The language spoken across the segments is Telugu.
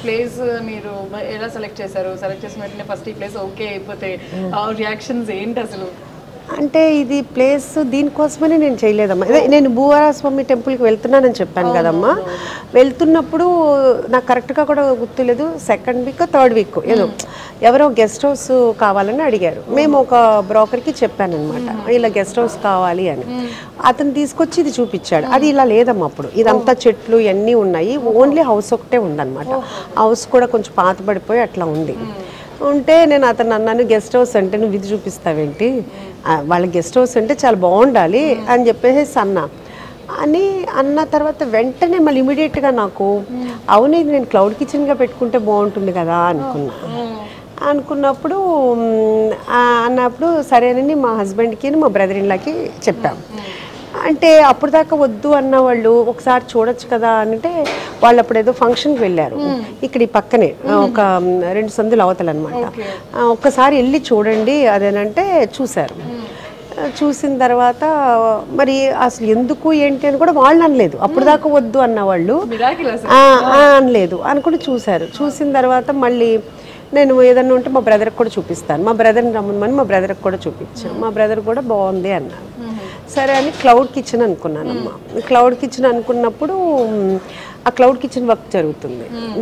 ప్లేస్ మీరు ఎలా సెలెక్ట్ చేశారు? సెలెక్ట్ చేసిన వెంటనే ఫస్ట్ ఈ ప్లేస్ ఓకే అయిపోతే రియాక్షన్స్ ఏంటి అసలు? అంటే ఇది ప్లేస్ దీనికోసమని నేను చేయలేదమ్మా. నేను భూవరాస్వామి టెంపుల్కి వెళ్తున్నానని చెప్పాను కదమ్మా. వెళ్తున్నప్పుడు నాకు కరెక్ట్గా కూడా గుర్తులేదు, సెకండ్ వీక్ థర్డ్ వీక్ ఏదో ఎవరో గెస్ట్ హౌస్ కావాలని అడిగారు. మేము ఒక బ్రోకర్కి చెప్పానమాట, ఇలా గెస్ట్ హౌస్ కావాలి అని. అతను తీసుకొచ్చి ఇది చూపించాడు. అది ఇలా లేదమ్మా, అప్పుడు ఇదంతా చెట్లు ఇవన్నీ ఉన్నాయి, ఓన్లీ హౌస్ ఒకటే ఉందన్నమాట. హౌస్ కూడా కొంచెం పాతబడిపోయి అట్లా ఉంది. ఉంటే నేను అతను అన్నాను, గెస్ట్ హౌస్ అంటే నువ్వు ఇది చూపిస్తావేంటి, వాళ్ళ గెస్ట్ హౌస్ అంటే చాలా బాగుండాలి అని చెప్పేసి అన్న తర్వాత వెంటనే మళ్ళీ ఇమీడియట్గా నాకు అవును ఇది నేను క్లౌడ్ కిచెన్గా పెట్టుకుంటే బాగుంటుంది కదా అనుకున్నప్పుడు అన్నప్పుడు సరేనని మా హస్బెండ్కి మా బ్రదర్ ఇన్లాకి చెప్పాము. అంటే అప్పుడు దాకా వద్దు అన్న వాళ్ళు ఒకసారి చూడొచ్చు కదా అంటే వాళ్ళు అప్పుడు ఏదో ఫంక్షన్కి వెళ్ళారు ఇక్కడ ఈ పక్కనే ఒక 2 సందులు అవతల అనమాట. ఒక్కసారి వెళ్ళి చూడండి అదేనంటే చూశారు. చూసిన తర్వాత మరి అసలు ఎందుకు ఏంటి అని కూడా వాళ్ళు అనలేదు, అప్పుడు దాకా వద్దు అన్న వాళ్ళు అనలేదు అనుకుని చూశారు. చూసిన తర్వాత మళ్ళీ నేను ఏదన్నా ఉంటే మా బ్రదర్కి కూడా చూపిస్తాను, మా బ్రదర్ని రమ్మని మా బ్రదర్కి కూడా చూపించాను. మా బ్రదర్ కూడా బాగుంది అన్నారు. సరే అని క్లౌడ్ కిచెన్ అనుకున్నానమ్మా. క్లౌడ్ కిచెన్ అనుకున్నప్పుడు ఆ క్లౌడ్ కిచెన్ వర్క్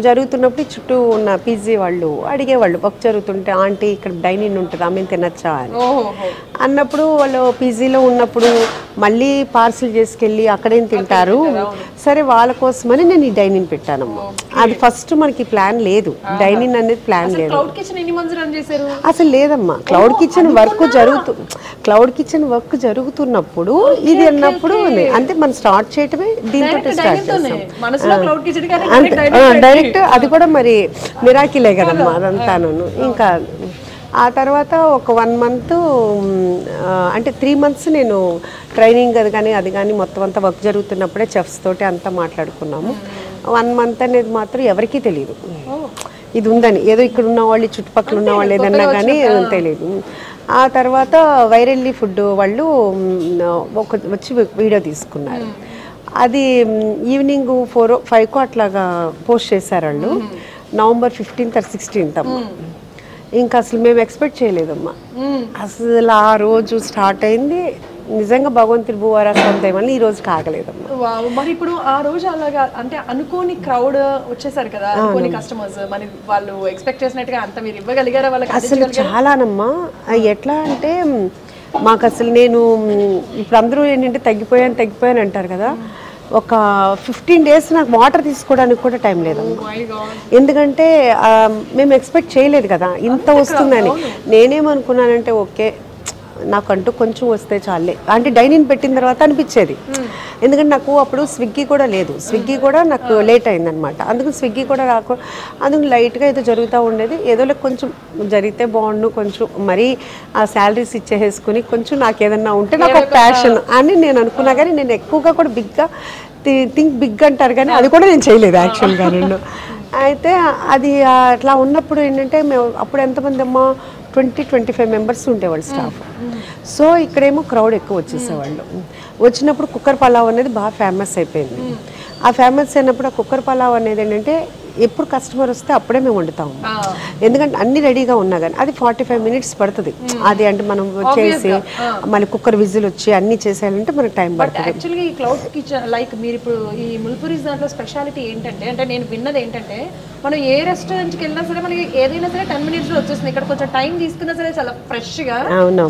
జరుగుతున్నప్పుడు చుట్టూ ఉన్న పీజీ వాళ్ళు అడిగేవాళ్ళు, వర్క్ జరుగుతుంటే ఆంటీ ఇక్కడ డైనింగ్ ఉంటుందా మేము తినచ్చా అని అన్నప్పుడు వాళ్ళు పీజీలో ఉన్నప్పుడు మళ్ళీ పార్సిల్ చేసుకెళ్ళి అక్కడేం తింటారు, సరే వాళ్ళ కోసమని నేను ఈ డైనింగ్ పెట్టానమ్మా. అది ఫస్ట్ మనకి ప్లాన్ లేదు, డైనింగ్ అనేది ప్లాన్ లేదు అసలు లేదమ్మా. క్లౌడ్ కిచెన్ వర్క్ జరుగుతున్నప్పుడు ఇది అన్నప్పుడు అంటే మనం స్టార్ట్ చేయటమే దీంతో స్టార్ట్ చేస్తాం డైరెక్ట్. అది కూడా మరి మిరాకిలే కదమ్మా అదంతాను. ఇంకా ఆ తర్వాత ఒక 1 month అంటే 3 months నేను ట్రైనింగ్ అది కానీ మొత్తం అంతా వర్క్ జరుగుతున్నప్పుడే చెఫ్స్ తోటి అంతా మాట్లాడుకున్నాము. 1 month అనేది మాత్రం ఎవరికీ తెలియదు ఇది ఉందని, ఏదో ఇక్కడ ఉన్న వాళ్ళు చుట్టుపక్కల ఉన్న వాళ్ళు ఏదన్నా కానీ తెలియదు. ఆ తర్వాత వైరల్లీ ఫుడ్ వాళ్ళు వచ్చి వీడియో తీసుకున్నారు. అది ఈవినింగ్ 4 or 5 అట్లాగా పోస్ట్ చేశారు వాళ్ళు. November 15th or 16th అమ్మా. ఇంకా అసలు మేము ఎక్స్పెక్ట్ చేయలేదమ్మా. అసలు ఆ రోజు స్టార్ట్ అయింది నిజంగా భగవంతుడి భూవరాస్వామి దయవల్ల ఈ రోజు కాగలేదమ్మా. మరి ఇప్పుడు ఆ రోజు అలాగా అంటే అనుకోని క్రౌడ్ వచ్చేసారు కదా, అనుకోని కస్టమర్స్, మరి వాళ్ళు ఎక్స్పెక్ట్ చేసినట్టుగా అంత మీరు ఇవ్వగలిగారా వాళ్ళకి? అసలు చాలానమ్మా. ఎట్లా అంటే మాకు అసలు నేను ఇప్పుడు అందరూ ఏంటంటే తగ్గిపోయాను అంటారు కదా, ఒక 15 days నాకు వాటర్ తీసుకోవడానికి కూడా టైం లేదమ్మా. ఎందుకంటే మేము ఎక్స్పెక్ట్ చేయలేదు కదా ఇంత వస్తుందని. నేనేమనుకున్నానంటే ఓకే నాకంటూ కొంచెం వస్తే చాలే అంటే డైనింగ్ పెట్టిన తర్వాత అనిపించేది. ఎందుకంటే నాకు అప్పుడు స్విగ్గీ కూడా లేదు, స్విగ్గీ కూడా నాకు లేట్ అయిందనమాట. అందుకు స్విగ్గీ కూడా అందుకు లైట్గా ఏదో జరుగుతూ ఉండేది, ఏదో కొంచెం జరిగితే బాగుండు, కొంచెం మరీ ఆ శాలరీస్ ఇచ్చేసుకుని కొంచెం నాకు ఏదన్నా ఉంటే నాకు ఒక ప్యాషన్ అని నేను అనుకున్నా. కానీ నేను ఎక్కువగా కూడా బిగ్గా థింక్ బిగ్ అంటారు కానీ అది కూడా నేను చేయలేదు యాక్చువల్గా నేను. అయితే అది అట్లా ఉన్నప్పుడు ఏంటంటే మేము అప్పుడు ఎంతమంది అమ్మా 20-25 members ఉండేవాళ్ళు స్టాఫ్. సో ఇక్కడేమో క్రౌడ్ ఎక్కువ వచ్చేసేవాళ్ళు. వచ్చినప్పుడు కుక్కర్ పలావ్ అనేది బాగా ఫేమస్ అయిపోయింది. ఆ ఫేమస్ అయినప్పుడు ఆ కుక్కర్ పలావ్ అనేది ఏంటంటే ఎప్పుడు కస్టమర్ వస్తే అప్పుడే మేము వండుతాము. ఎందుకంటే అన్ని రెడీగా ఉన్నా కానీ అది 45 minutes పడుతుంది. అది అంటే మనం చేసి మళ్ళీ కుక్కర్ విజిల్ వచ్చి అన్ని చేసేయాలంటే మనకు టైం పడుతుంది. యాక్చువల్గా ఈ క్లౌడ్ కిచెన్ లైక్ మీరు ఇప్పుడు ఈ ముల్పురీస్ దాంట్లో స్పెషాలిటీ ఏంటంటే, అంటే నేను విన్నది ఏంటంటే మనం ఏ రెస్టారెంట్కి వెళ్ళినా సరే మనకి ఏదైనా సరే 10 minutes లో వచ్చేస్తుంది. ఇక్కడ కొంచెం టైం తీసుకున్నా సరే చాలా ఫ్రెష్గా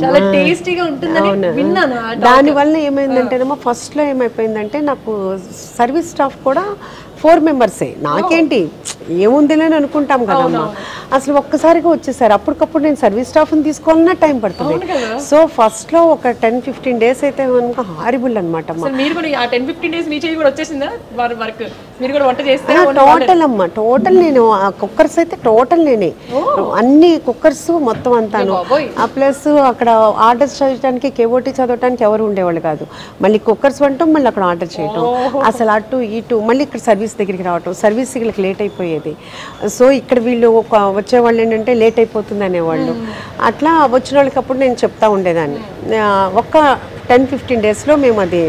చాలా టేస్టీగా ఉంటుందని విన్నాను. దానివల్ల ఏమైందంటేనేమో ఫస్ట్లో ఏమైపోయిందంటే నాకు సర్వీస్ స్టాఫ్ కూడా 4 members. నాకేంటి ఏముందిలే అని అనుకుంటాం కదమ్మా, అసలు ఒక్కసారిగా వచ్చేసారు. అప్పటికప్పుడు నేను సర్వీస్ స్టాఫ్ని తీసుకోవాలన్నా టైం పడుతుంది. సో ఫస్ట్లో ఒక 10-15 days అయితే మనకు హారిబుల్ అనమాట. టోటల్ అమ్మా టోటల్ నేను కుక్కర్స్ అయితే టోటల్ నేనే అన్ని కుక్కర్స్ మొత్తం అంతాను. ప్లస్ అక్కడ ఆర్డర్స్ చదవడానికి కేఓటీ చదవడానికి ఎవరు ఉండేవాళ్ళు కాదు. మళ్ళీ కుక్కర్స్ వంటం మళ్ళీ అక్కడ ఆర్డర్ చేయటం, అసలు అటు ఇటు మళ్ళీ ఇక్కడ సర్వీస్ దగ్గరికి రావటం, సర్వీస్ వీళ్ళకి లేట్ అయిపోయేది. సో ఇక్కడ వీళ్ళు వచ్చేవాళ్ళు ఏంటంటే లేట్ అయిపోతుంది అనేవాళ్ళు. అట్లా వచ్చిన వాళ్ళకి అప్పుడు నేను చెప్తా ఉండేదాన్ని, ఒక్క 10-15 డేస్లో మేము అది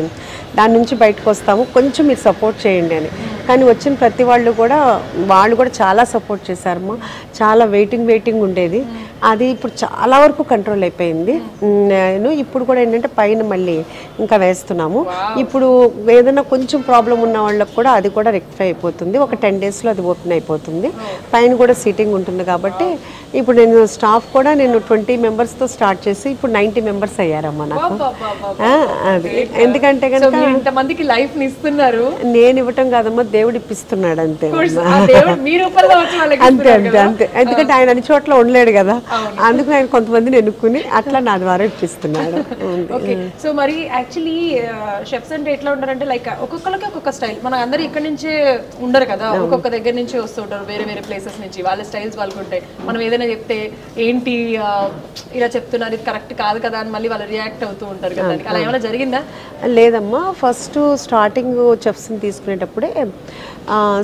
దాని నుంచి బయటకు వస్తాము, కొంచెం మీరు సపోర్ట్ చేయండి అని. కానీ వచ్చిన ప్రతి వాళ్ళు కూడా చాలా సపోర్ట్ చేశారమ్మా. చాలా వెయిటింగ్ ఉండేది, అది ఇప్పుడు చాలా వరకు కంట్రోల్ అయిపోయింది. నేను ఇప్పుడు కూడా ఏంటంటే పైన మళ్ళీ ఇంకా వేస్తున్నాము. ఇప్పుడు ఏదైనా కొంచెం ప్రాబ్లం ఉన్న వాళ్ళకి కూడా అది కూడా రెక్టిఫై అయిపోతుంది. ఒక 10 డేస్లో అది ఓపెన్ అయిపోతుంది. పైన కూడా సీటింగ్ ఉంటుంది కాబట్టి ఇప్పుడు నేను స్టాఫ్ కూడా నేను 20 మెంబర్స్తో స్టార్ట్ చేసి ఇప్పుడు 90 మెంబర్స్ అయ్యారమ్మా నాకు. అది ఎందుకంటే కనుక ఇంతమందికి లైఫ్ ఇస్తున్నారు. నేను ఇవ్వటం కాదమ్మా, దేవుడు ఇప్పిస్తున్నాడు అంతే. అంతే అంతే అంతే. ఎందుకంటే ఆయన అన్ని చోట్ల ఉండలేడు కదా, అందుకు ఆయన కొంతమందిని ఎన్నుకుని అట్లా నా ద్వారా ఇప్పిస్తున్నాడు. సో మరి యాక్చువల్లీ షెఫ్స్ అంటే ఎట్లా ఉంటారంటే లైక్ ఒక్కొక్కరికి ఒక్కొక్క స్టైల్. మన అందరు ఇక్కడ నుంచే ఉండరు కదా, ఒక్కొక్క దగ్గర నుంచి వస్తూ ఉంటారు, వేరే ప్లేసెస్ నుంచి. వాళ్ళ స్టైల్స్ వాళ్ళకు ఉంటాయి. మనం ఏదైనా చెప్తే ఏంటి ఇలా చెప్తున్నారు, ఇది కరెక్ట్ కాదు కదా అని మళ్ళీ వాళ్ళు రియాక్ట్ అవుతూ ఉంటారు కదా. అలా ఏమైనా జరిగిందా? లేదమ్మా, ఫస్ట్ స్టార్టింగ్ చెఫ్స్ని తీసుకునేటప్పుడే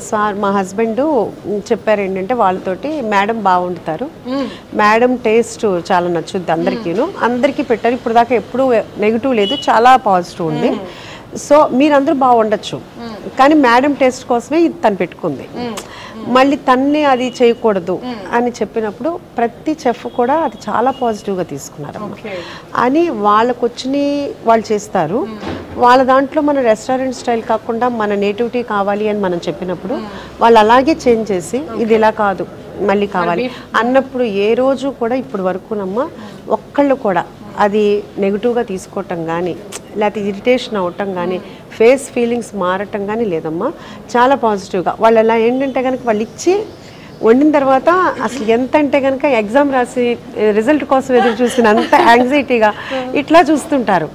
సార్ మా హస్బెండ్ చెప్పారు ఏంటంటే వాళ్ళతోటి, మేడం బాగుంటారు, మేడం టేస్ట్ చాలా నచ్చుద్ది అందరికీ పెట్టారు. ఇప్పుడు దాకా ఎప్పుడూ నెగిటివ్ లేదు, చాలా పాజిటివ్ ఉంది. సో మీరందరూ బాగుండొచ్చు, కానీ మేడం టేస్ట్ కోసమే ఇది తను పెట్టుకుంది, మళ్ళీ తన్ని అది చేయకూడదు అని చెప్పినప్పుడు ప్రతి చెఫ్ కూడా అది చాలా పాజిటివ్గా తీసుకున్నారు అని. వాళ్ళకు వచ్చినవి వాళ్ళు చేస్తారు, వాళ్ళ దాంట్లో మన రెస్టారెంట్ స్టైల్ కాకుండా మన నేటివిటీ కావాలి అని మనం చెప్పినప్పుడు వాళ్ళు అలాగే చేంజ్ చేసి ఇది ఇలా కాదు మళ్ళీ కావాలి అన్నప్పుడు ఏ రోజు కూడా ఇప్పుడు వరకునమ్మా ఒక్కళ్ళు కూడా అది నెగిటివ్గా తీసుకోవటం కానీ లేకపోతే ఇరిటేషన్ అవ్వటం కానీ ఫేస్ ఫీలింగ్స్ మారటం కానీ లేదమ్మా. చాలా పాజిటివ్గా వాళ్ళు అలా ఏంటంటే కనుక వాళ్ళు ఇచ్చి వండిన తర్వాత అసలు ఎంత అంటే కనుక ఎగ్జామ్ రాసి రిజల్ట్ కోసం ఎదురు చూసిన అంత యాంగ్జైటీగా ఇట్లా చూస్తుంటారు.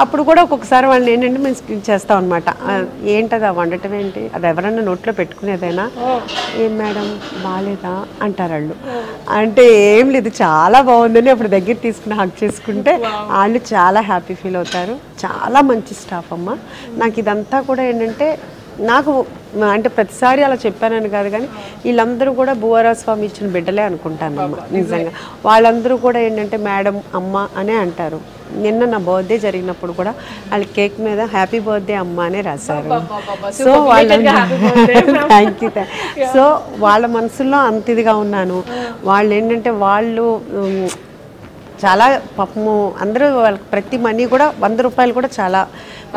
అప్పుడు కూడా ఒక్కొక్కసారి వాళ్ళని ఏంటంటే మేము స్కిప్ చేస్తాం అనమాట. ఏంటది ఆ వండటం ఏంటి, అది ఎవరన్నా నోట్లో పెట్టుకునేదైనా, ఏం మేడం బాగాలేదా అంటారు వాళ్ళు. అంటే ఏం లేదు చాలా బాగుందని అప్పుడు దగ్గర తీసుకుని హక్ చేసుకుంటే వాళ్ళు చాలా హ్యాపీ ఫీల్ అవుతారు. చాలా మంచి స్టాఫ్ అమ్మ. నాకు ఇదంతా కూడా ఏంటంటే నాకు అంటే ప్రతిసారి అలా చెప్పానని కాదు, కానీ వీళ్ళందరూ కూడా భువరా స్వామి ఇచ్చిన బిడ్డలే అనుకుంటాను అమ్మ. నిజంగా వాళ్ళందరూ కూడా ఏంటంటే మేడం అమ్మ అనే అంటారు. నిన్న నా బర్త్డే జరిగినప్పుడు కూడా వాళ్ళ కేక్ మీద హ్యాపీ బర్త్డే అమ్మ అనే రాశారు. So thank you. సో వాళ్ళ మనసులో అంత ఇదిగా ఉన్నాను. వాళ్ళు ఏంటంటే వాళ్ళు చాలా పాపము అందరూ వాళ్ళకి ప్రతి మనీ కూడా 100 రూపాయలు కూడా చాలా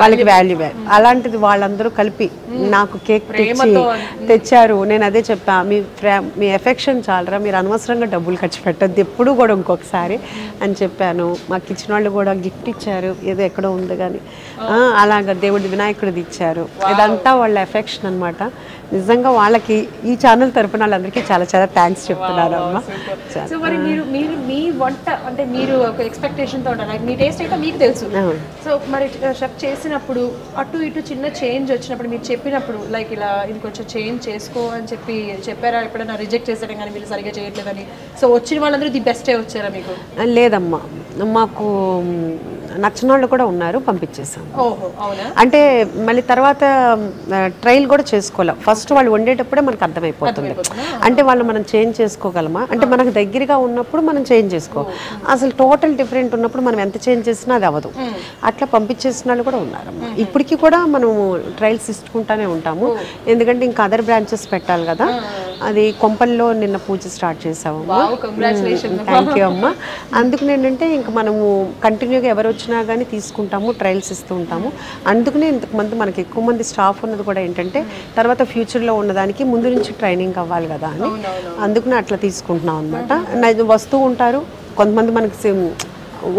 వాళ్ళకి వాల్యూ. అలాంటిది వాళ్ళందరూ కలిపి నాకు కేక్ తెచ్చారు. నేను అదే చెప్పా, మీ ఎఫెక్షన్ చాలరా, మీరు అనవసరంగా డబ్బులు ఖర్చు పెట్టద్దు ఎప్పుడు కూడా ఇంకొకసారి అని చెప్పాను. మాకు ఇచ్చిన వాళ్ళు కూడా గిఫ్ట్ ఇచ్చారు, ఏదో ఎక్కడో ఉంది కానీ అలాగా దేవుడి వినాయకుడిది ఇచ్చారు. ఇదంతా వాళ్ళ ఎఫెక్షన్ అనమాట. నిజంగా వాళ్ళకి ఈ ఛానల్ తరపున వాళ్ళందరికీ చాలా చాలా థ్యాంక్స్ చెప్తున్నారు అమ్మ. సో మరి మీరు మీ వంట అంటే మీరు ఒక ఎక్స్పెక్టేషన్తో ఉంటారు, మీ టేస్ట్ అయితే మీకు తెలుసు. సో మరి షెఫ్ చేసినప్పుడు అటు ఇటు చిన్న చేంజ్ వచ్చినప్పుడు మీరు చెప్పినప్పుడు లైక్ ఇలా ఇది కొంచెం చేంజ్ చేసుకో అని చెప్పారా? ఎప్పుడైనా రిజెక్ట్ చేసేయడం కానీ వీళ్ళు సరిగ్గా చేయట్లేదని? సో వచ్చిన వాళ్ళందరూ ది బెస్టే వచ్చారా మీకు? లేదమ్మా, మాకు నచ్చిన వాళ్ళు కూడా ఉన్నారు, పంపించేసాం. అంటే మళ్ళీ తర్వాత ట్రయల్ కూడా చేసుకోవాలి. ఫస్ట్ వాళ్ళు వండేటప్పుడే మనకు అర్థమైపోతుంది, అంటే వాళ్ళు మనం చేంజ్ చేసుకోగలమా, అంటే మనకు దగ్గరగా ఉన్నప్పుడు మనం చేంజ్ చేసుకో, అసలు టోటల్ డిఫరెంట్ ఉన్నప్పుడు మనం ఎంత చేంజ్ చేసినా అది అవ్వదు. అట్లా పంపించేసిన వాళ్ళు కూడా ఉన్నారు. ఇప్పటికీ కూడా మనం ట్రయల్స్ ఇచ్చుకుంటానే ఉంటాము, ఎందుకంటే ఇంకా అదర్ బ్రాంచెస్ పెట్టాలి కదా. అది కొంపల్లో నిన్న పూజ స్టార్ట్ చేసాము. థ్యాంక్ యూ అమ్మ. అందుకని ఏంటంటే ఇంకా మనము కంటిన్యూగా ఎవరు వచ్చినా కానీ తీసుకుంటాము, ట్రయల్స్ ఇస్తూ ఉంటాము. అందుకనే ఇంతకుమంది మనకి ఎక్కువ మంది స్టాఫ్ ఉన్నది కూడా ఏంటంటే తర్వాత ఫ్యూచర్లో ఉన్నదానికి ముందు నుంచి ట్రైనింగ్ అవ్వాలి కదా అని, అందుకనే అట్లా తీసుకుంటున్నాం అనమాట. వస్తూ ఉంటారు, కొంతమంది మనకి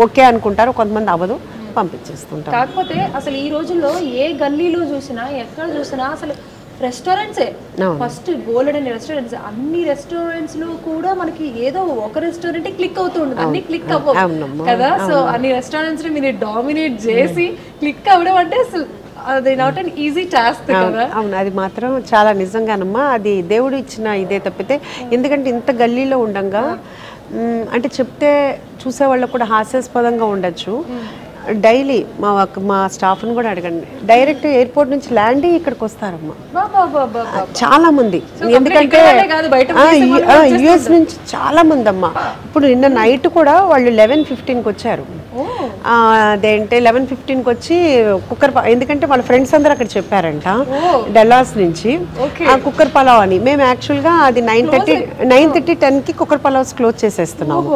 ఓకే అనుకుంటారు, కొంతమంది అవ్వదు, పంపించేస్తుంటారు. కాకపోతే అసలు ఈ రోజుల్లో ఏ గల్లీలో చూసినా ఎక్కడ చూసినా అసలు రెస్టారెంట్సే ఫస్ట్ గోల్డ్ అనే రెస్టారెంట్స్. అన్ని రెస్టారెంట్స్ లో కూడా మనకి ఏదో ఒక రెస్టారెంట్ క్లిక్ అవుతూ ఉంటుంది, అన్ని క్లిక్ అవ్వవు కదా. సో అన్ని రెస్టారెంట్స్ ని మీరు డామినేట్ చేసి క్లిక్ అవ్వడం అంటే అసలు అది నాట్ అన్ ఈజీ టాస్క్ కదా. అవును, అది మాత్రం చాలా నిజంగానమ్మా, అది దేవుడు ఇచ్చిన ఇదే తప్పితే. ఎందుకంటే ఇంత గల్లీలో ఉండంగా అంటే చెప్తే చూసేవాళ్ళకు కూడా హాస్యాస్పదంగా ఉండొచ్చు. డైలీ మా స్టాఫ్ని కూడా అడగండి, డైరెక్ట్ ఎయిర్పోర్ట్ నుంచి ల్యాండ్ అయ్యి ఇక్కడికి వస్తారమ్మా చాలా మంది. ఎందుకంటే యుఎస్ నుంచి చాలా మంది అమ్మా. ఇప్పుడు నిన్న నైట్ కూడా వాళ్ళు 11:15కి వచ్చారు. అదేంటే 11:15కి వచ్చి కుక్కర్ ఎందుకంటే వాళ్ళ ఫ్రెండ్స్ అందరూ అక్కడ చెప్పారంట డల్లాస్ నుంచి ఆ కుక్కర్ పలావ్ అని. మేము యాక్చువల్గా అది 9:30 10కి కుక్కర్ పలావ్స్ క్లోజ్ చేసేస్తున్నాము.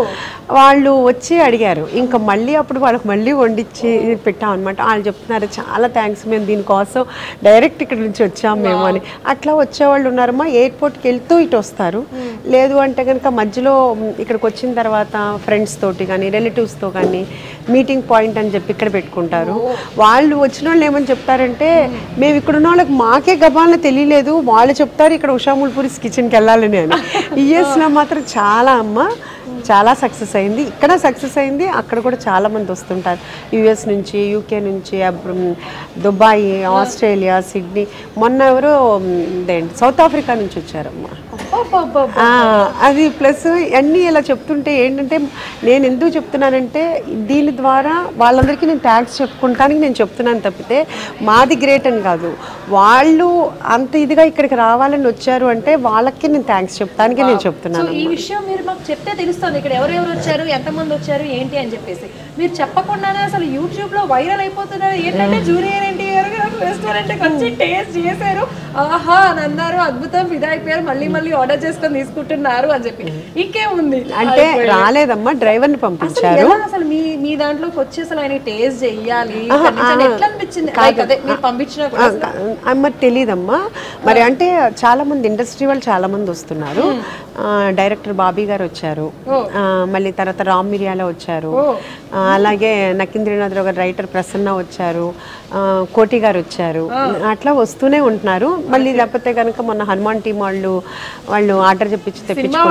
వాళ్ళు వచ్చి అడిగారు, ఇంకా మళ్ళీ అప్పుడు వాళ్ళకి మళ్ళీ వండించి పెట్టాం అనమాట. వాళ్ళు చెప్తున్నారు చాలా థ్యాంక్స్, మేము దీనికోసం డైరెక్ట్ ఇక్కడ నుంచి వచ్చాం మేము అని. అట్లా వచ్చేవాళ్ళు ఉన్నారమ్మా. ఎయిర్పోర్ట్కి వెళ్తూ ఇటు వస్తారు, లేదు అంటే కనుక మధ్యలో ఇక్కడికి వచ్చిన తర్వాత ఫ్రెండ్స్ తోటి కానీ రిలేటివ్స్తో కానీ మీటింగ్ పాయింట్ అని చెప్పి ఇక్కడ పెట్టుకుంటారు. వాళ్ళు వచ్చిన వాళ్ళు ఏమని చెప్తారంటే, మేము ఇక్కడ ఉన్న వాళ్ళకి మాకే గబాలను తెలియలేదు, వాళ్ళు చెప్తారు ఇక్కడ ఉషా ముల్పూరిస్ కిచెన్కి వెళ్ళాలని అని. యూఎస్లో మాత్రం చాలా చాలా సక్సెస్ అయింది. ఇక్కడ సక్సెస్ అయింది, అక్కడ కూడా చాలా మంది వస్తుంటారు యూఎస్ నుంచి, యూకే నుంచి, దుబాయ్, ఆస్ట్రేలియా, సిడ్నీ. మొన్న ఎవరో సౌత్ ఆఫ్రికా నుంచి వచ్చారమ్మా. అది ప్లస్ అన్నీ ఇలా చెప్తుంటే ఏంటంటే, నేను ఎందుకు చెప్తున్నానంటే దీని ద్వారా వాళ్ళందరికీ నేను థ్యాంక్స్ చెప్పుకుంటానికి నేను చెప్తున్నాను తప్పితే మాది గ్రేట్ అని కాదు. వాళ్ళు అంత ఇదిగా ఇక్కడికి రావాలని వచ్చారు అంటే వాళ్ళకి నేను థ్యాంక్స్ చెప్తానికి నేను చెప్తున్నాను. ఈ విషయం మీరు మాకు చెప్తే తెలుస్తుంది ఇక్కడ ఎవరెవరు వచ్చారు, ఎంతమంది వచ్చారు ఏంటి అని చెప్పేసి. మీరు చెప్పకుండానే అసలు యూట్యూబ్ లో వైరల్ అయిపోతున్నారు. ఏంటంటే జూనియర్ ఎన్టీఆర్ గారు రెస్టారెంట్ కి వచ్చి టేస్ట్ చేశారు, ఆహా అని అన్నారు, అద్భుతం, ఫిదా అయిపోయారు, మళ్ళీ మళ్ళీ ఆర్డర్ చేసుకొని తీసుకుంటున్నారు అని చెప్పి. ఇంకేముంది అంటే రాలేదమ్మా, డ్రైవర్ ని పంపించారు. అసలు మీ దాంట్లోకి వచ్చి అసలు ఆయన టేస్ట్ చెయ్యాలి ఎట్లా అనిపించింది? మీరు పంపించిన మరి తెలియదమ్మా. మరి అంటే చాలా మంది ఇండస్ట్రీ వాళ్ళు చాలా మంది వస్తున్నారు. డైరెక్టర్ బాబీ గారు వచ్చారు, మళ్ళీ తర్వాత రామ్ మిరియాల వచ్చారు, అలాగే నకింద్రనాథరావు గారు రైటర్ ప్రసన్న వచ్చారు, కోటి గారు వచ్చారు. అట్లా వస్తూనే ఉంటున్నారు. మళ్ళీ లేకపోతే కనుక మొన్న హనుమాన్ టీం వాళ్ళు ఆర్డర్ తెప్పించుకున్నారు.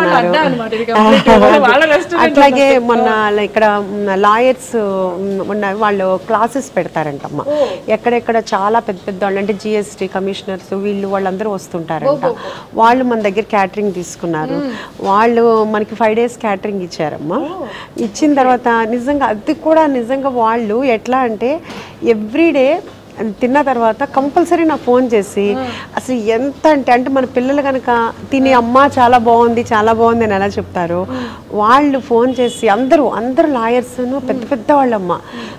అట్లాగే మొన్న ఇక్కడ లాయర్స్ ఉన్న వాళ్ళు క్లాసెస్ పెడతారంటమ్మా. ఎక్కడెక్కడ చాలా పెద్ద పెద్ద వాళ్ళు అంటే జిఎస్టీ కమిషనర్స్ వాళ్ళందరూ వస్తుంటారంట. వాళ్ళు మన దగ్గర క్యాటరింగ్ తీసుకున్నారు. వాళ్ళు మనకి 5 days క్యాటరింగ్ ఇచ్చారమ్మా. ఇచ్చిన తర్వాత నిజంగా అది కూడా నిజంగా వాళ్ళు ఎట్లా అంటే ఎవ్రీడే తిన్న తర్వాత కంపల్సరీ నాకు ఫోన్ చేసి అసలు ఎంత అంటే మన పిల్లలు కనుక తిని అమ్మ చాలా బాగుంది అని ఎలా చెప్తారు, వాళ్ళు ఫోన్ చేసి అందరూ లాయర్స్ పెద్ద పెద్ద వాళ్ళమ్మ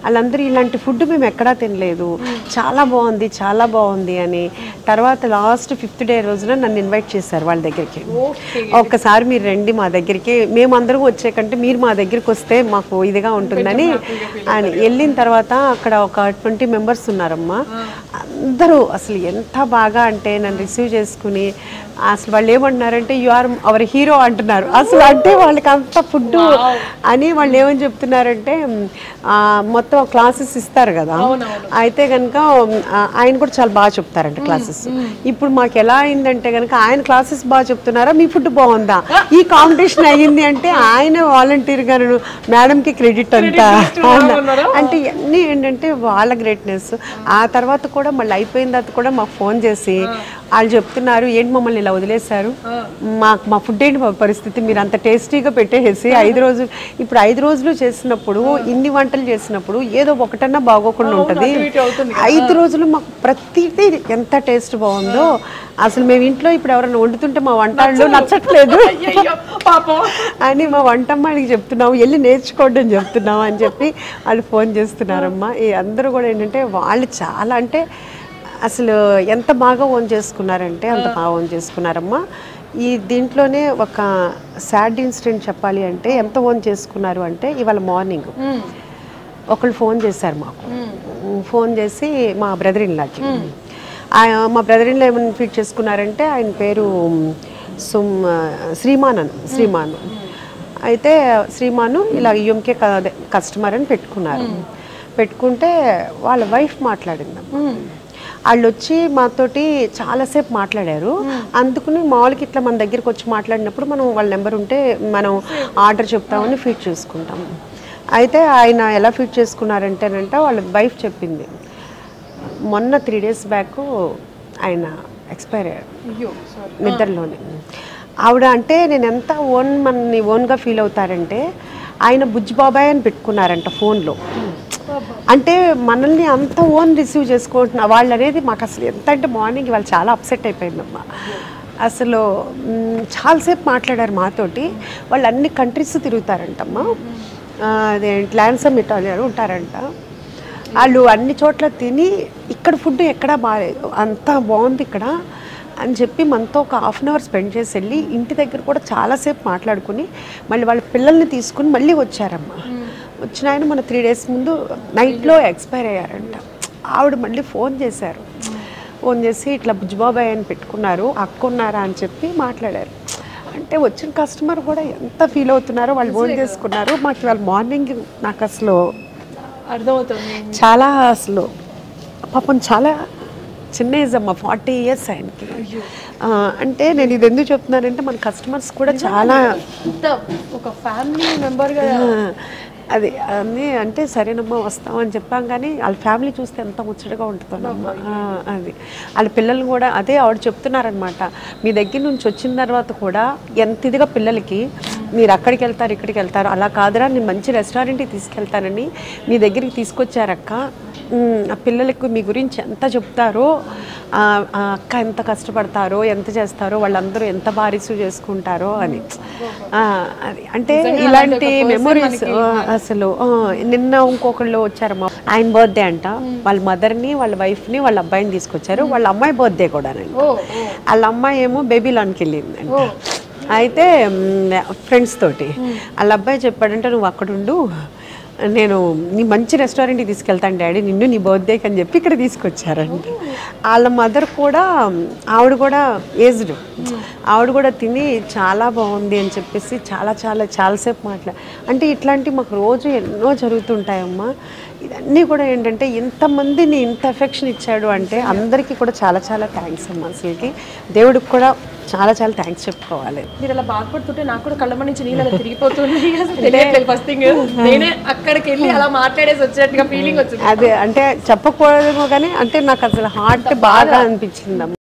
వాళ్ళందరూ ఇలాంటి ఫుడ్ మేము ఎక్కడా తినలేదు, చాలా బాగుంది అని. తర్వాత లాస్ట్ 5th day రోజున నన్ను ఇన్వైట్ చేశారు వాళ్ళ దగ్గరికి. ఒక్కసారి మీరు రండి మా దగ్గరికి, మేమందరం వచ్చే కంటే మీరు మా దగ్గరికి వస్తే మాకు ఇదిగా ఉంటుందని అని. వెళ్ళిన తర్వాత అక్కడ ఒక 20 members ఉన్నారమ్మా. అందరూ అసలు ఎంత బాగా అంటే నన్ను రిసీవ్ చేసుకుని అసలు వాళ్ళు ఏమంటున్నారంటే యు ఆర్ అవర్ హీరో అంటున్నారు. అసలు అంటే వాళ్ళకి అంత ఫుడ్ అని వాళ్ళు ఏమని చెప్తున్నారంటే మొత్తం క్లాసెస్ ఇస్తారు కదా, అయితే కనుక ఆయన కూడా చాలా బాగా చెప్తారంట క్లాసెస్. ఇప్పుడు మాకు ఎలా అయిందంటే కనుక ఆయన క్లాసెస్ బాగా చెప్తున్నారా, మీ ఫుడ్ బాగుందా, ఈ కాంపిటీషన్ అయ్యింది అంటే ఆయన వాలంటీర్ గారు మేడంకి క్రెడిట్ అంతా. అంటే ఇవన్నీ ఏంటంటే వాళ్ళ గ్రేట్నెస్. ఆ తర్వాత కూడా మళ్ళీ అయిపోయిన తర్వాత కూడా మాకు ఫోన్ చేసి వాళ్ళు చెప్తున్నారు, ఏంటి మమ్మల్ని ఇలా వదిలేశారు, మా ఫుడ్ ఏంటి పరిస్థితి, మీరు అంత టేస్టీగా పెట్టేసి 5 రోజులు, ఇప్పుడు 5 రోజులు చేసినప్పుడు ఇన్ని వంటలు చేసినప్పుడు ఏదో ఒకటన్నా బాగోకుండా ఉంటుంది. 5 రోజులు మాకు ప్రతిదీ ఎంత టేస్ట్ బాగుందో. అసలు మేము ఇంట్లో ఇప్పుడు ఎవరైనా వండుతుంటే మా వంటలు నచ్చట్లేదు అని మా వంటమ్మాడికి చెప్తున్నాము, వెళ్ళి నేర్చుకోండి అని చెప్తున్నాము అని చెప్పి వాళ్ళు ఫోన్ చేస్తున్నారమ్మా. ఈ అందరూ కూడా ఏంటంటే వాళ్ళు చాలా అంటే అసలు ఎంత బాగా ఓన్ చేసుకున్నారంటే అంత బాగా ఓన్ చేసుకున్నారమ్మా. ఈ దీంట్లోనే ఒక సాడ్ ఇన్సిడెంట్ చెప్పాలి అంటే ఎంత ఓన్ చేసుకున్నారు అంటే, ఇవాళ మార్నింగ్ ఒకళ్ళు ఫోన్ చేశారు మాకు. ఫోన్ చేసి మా బ్రదర్ ఇన్ లాకి, మా బ్రదర్ ఇన్ లా ఏమైనా ఫీడ్ చేసుకున్నారంటే ఆయన పేరు శ్రీమాను. అయితే శ్రీమాను ఇలా యుఎంకే కస్టమర్ అని పెట్టుకుంటే వాళ్ళ వైఫ్ మాట్లాడిందమ్మా. వాళ్ళు వచ్చి మాతోటి చాలాసేపు మాట్లాడారు. అందుకని మామూలుగా ఇట్లా మన దగ్గరికి వచ్చి మాట్లాడినప్పుడు మనం వాళ్ళ నెంబర్ ఉంటే మనం ఆర్డర్ చెప్తామని ఫీడ్ చేసుకుంటాము. అయితే ఆయన ఎలా ఫీడ్ చేసుకున్నారంటేనంట వాళ్ళ వైఫ్ చెప్పింది, మొన్న 3 days బ్యాక్ ఆయన ఎక్స్పైర్ అయ్యారు నిద్రలోనే. ఆవిడ అంటే నేను ఎంత ఓన్గా ఫీల్ అవుతారంటే ఆయన బుజ్జిబాబాయ్ అని పెట్టుకున్నారంట ఫోన్లో. అంటే మనల్ని అంత ఓన్ రిసీవ్ చేసుకుంటున్నా వాళ్ళు అనేది మాకు అసలు ఎంత అంటే మార్నింగ్ వాళ్ళు చాలా అప్సెట్ అయిపోయిందమ్మా. అసలు చాలాసేపు మాట్లాడారు మాతోటి. వాళ్ళు అన్ని కంట్రీస్ తిరుగుతారంటమ్మా. అదేంటి ల్యాన్సమ్ ఇటాలియన్ ఉంటారంట. వాళ్ళు అన్ని చోట్ల తిని ఇక్కడ ఫుడ్ ఎక్కడా బాగాలేదు, అంతా బాగుంది ఇక్కడ అని చెప్పి మనతో ఒక హాఫ్ అన్ అవర్ స్పెండ్ చేసి వెళ్ళి ఇంటి దగ్గర కూడా చాలాసేపు మాట్లాడుకుని మళ్ళీ వాళ్ళ పిల్లల్ని తీసుకుని మళ్ళీ వచ్చారమ్మ. వచ్చిన ఆయన మన 3 days ముందు నైట్లో ఎక్స్పైర్ అయ్యారంట. ఆవిడ మళ్ళీ ఫోన్ చేశారు, ఫోన్ చేసి ఇట్లా బుజ్జిబాబాయ్ అని పెట్టుకున్నారు, అక్క ఉన్నారా అని చెప్పి మాట్లాడారు. అంటే వచ్చిన కస్టమర్ కూడా ఎంత ఫీల్ అవుతున్నారో, వాళ్ళు ఫోన్ చేసుకున్నారు. మాకు ఇవాళ మార్నింగ్ నాకు అసలు అర్థమవుతుంది చాలా, అసలు పాపం చాలా చిన్న ఏజ్ అమ్మ, 40 years ఆయనకి. అంటే నేను ఇది ఎందుకు చెప్తున్నానంటే మన కస్టమర్స్ కూడా చాలా ఒక ఫ్యామిలీ మెంబర్గా అది అన్నీ అంటే సరేనమ్మా వస్తామని చెప్పాం, కానీ వాళ్ళ ఫ్యామిలీ చూస్తే ఎంత ముచ్చటగా ఉంటుందమ్మా. అది వాళ్ళ పిల్లలు కూడా అదే ఆవిడ చెప్తున్నారనమాట, మీ దగ్గర నుంచి వచ్చిన తర్వాత కూడా ఎంత ఇదిగా పిల్లలకి మీరు అక్కడికి వెళ్తారు ఇక్కడికి వెళ్తారు, అలా కాదురా నేను మంచి రెస్టారెంట్కి తీసుకెళ్తానని మీ దగ్గరికి తీసుకొచ్చారక్క. ఆ పిల్లలకు మీ గురించి ఎంత చెప్తారో, అక్క ఎంత కష్టపడతారో ఎంత చేస్తారో, వాళ్ళందరూ ఎంత బాగా రిసీవ్ చేసుకుంటారో అని. అది అంటే ఇలాంటి మెమొరీస్ అసలు. నిన్న ఇంకొకళ్ళు వచ్చారమ్మా, ఆయన బర్త్డే అంట, వాళ్ళ మదర్ని వాళ్ళ వైఫ్ని వాళ్ళ అబ్బాయిని తీసుకొచ్చారు. వాళ్ళ అమ్మాయి బర్త్డే కూడానండి. వాళ్ళ అమ్మాయి ఏమో బేబీ లాన్కి వెళ్ళిందంట. అయితే ఫ్రెండ్స్ తోటి వాళ్ళ అబ్బాయి చెప్పాడంటే నువ్వు అక్కడ ఉండు, నేను నీ మంచి రెస్టారెంట్కి తీసుకెళ్తాను డాడీ నిన్ను, నీ బర్త్డేకి అని చెప్పి ఇక్కడ తీసుకొచ్చారంట. వాళ్ళ మదర్ కూడా, ఆవిడ కూడా ఏజ్డ్, ఆవిడ కూడా తిని చాలా బాగుంది అని చెప్పేసి చాలాసేపు అంటే ఇట్లాంటివి మాకు రోజు ఎన్నో జరుగుతుంటాయమ్మా. ఇవన్నీ కూడా ఏంటంటే ఇంతమందిని ఇంత ఎఫెక్షన్ ఇచ్చాడు అంటే అందరికీ కూడా చాలా థ్యాంక్స్ అమ్మా. అసలుకి దేవుడికి కూడా చాలా థ్యాంక్స్ చెప్పుకోవాలి. మీరు అలా బాధపడుతుంటే నాకు కూడా కళ్ళ నుంచి నీళ్ళు అలా తిరిగిపోతున్నాయి. ఫస్ట్ థింగ్ నేనే అక్కడికి వెళ్ళి అలా మాట్లాడేసి వచ్చినట్టుగా ఫీలింగ్ వచ్చింది. అదే అంటే చెప్పకూడదేమో కానీ అంటే నాకు అసలు హార్ట్ బాగా అనిపించిందమ్మా.